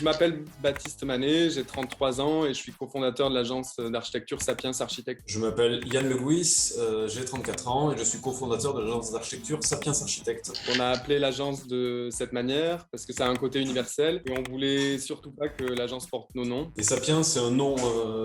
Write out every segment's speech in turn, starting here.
Je m'appelle Baptiste Manet, j'ai 33 ans et je suis cofondateur de l'agence d'architecture Sapiens Architecte. Je m'appelle Yann Le Gouis, j'ai 34 ans et je suis cofondateur de l'agence d'architecture Sapiens Architecte. On a appelé l'agence de cette manière parce que ça a un côté universel et on voulait surtout pas que l'agence porte nos noms. Et Sapiens, c'est un nom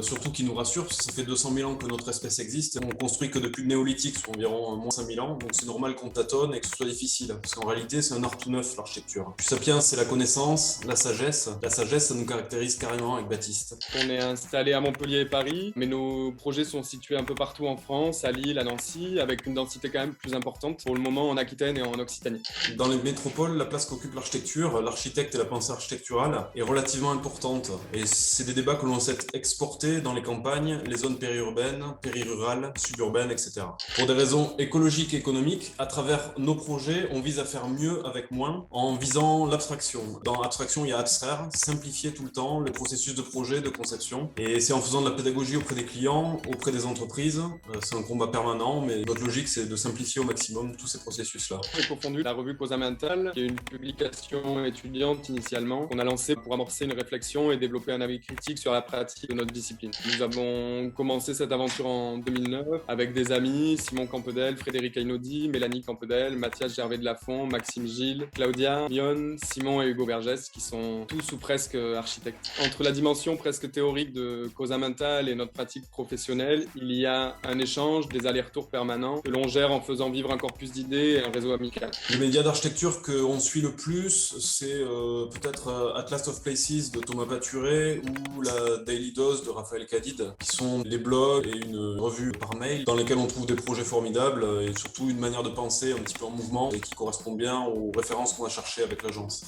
surtout qui nous rassure, parce que ça fait 200 000 ans que notre espèce existe. Et on construit que depuis le néolithique, soit environ moins 5 000 ans, donc c'est normal qu'on tâtonne et que ce soit difficile, parce qu'en réalité, c'est un art tout neuf, l'architecture. Puis Sapiens, c'est la connaissance, la sagesse. La sagesse, ça nous caractérise carrément avec Baptiste. On est installé à Montpellier et Paris, mais nos projets sont situés un peu partout en France, à Lille, à Nancy, avec une densité quand même plus importante pour le moment en Aquitaine et en Occitanie. Dans les métropoles, la place qu'occupe l'architecture, l'architecte et la pensée architecturale est relativement importante. Et c'est des débats que l'on sait exporter dans les campagnes, les zones périurbaines, périrurales, suburbaines, etc. Pour des raisons écologiques et économiques, à travers nos projets, on vise à faire mieux avec moins en visant l'abstraction. Dans abstraction, il y a abstraire, simplifier tout le temps le processus de projet, de conception. Et c'est en faisant de la pédagogie auprès des clients, auprès des entreprises. C'est un combat permanent, mais notre logique, c'est de simplifier au maximum tous ces processus-là. J'ai cofondu la revue Causa Mental, qui est une publication étudiante initialement, qu'on a lancée pour amorcer une réflexion et développer un avis critique sur la pratique de notre discipline. Nous avons commencé cette aventure en 2009 avec des amis, Simon Campedel, Frédéric Einaudi, Mélanie Campedel, Mathias Gervais de Lafont, Maxime Gilles, Claudia, Mion, Simon et Hugo Vergès, qui sont tous ou presque architectes. Entre la dimension presque théorique de Causa Mental et notre pratique professionnelle, il y a un échange, des allers-retours permanents que l'on gère en faisant vivre un corpus d'idées et un réseau amical. Les médias d'architecture qu'on suit le plus, c'est peut-être Atlas of Places de Thomas Paturé ou la Daily Dose de Raphaël Cadide, qui sont des blogs et une revue par mail dans lesquels on trouve des projets formidables et surtout une manière de penser un petit peu en mouvement et qui correspond bien aux références qu'on a cherchées avec l'agence.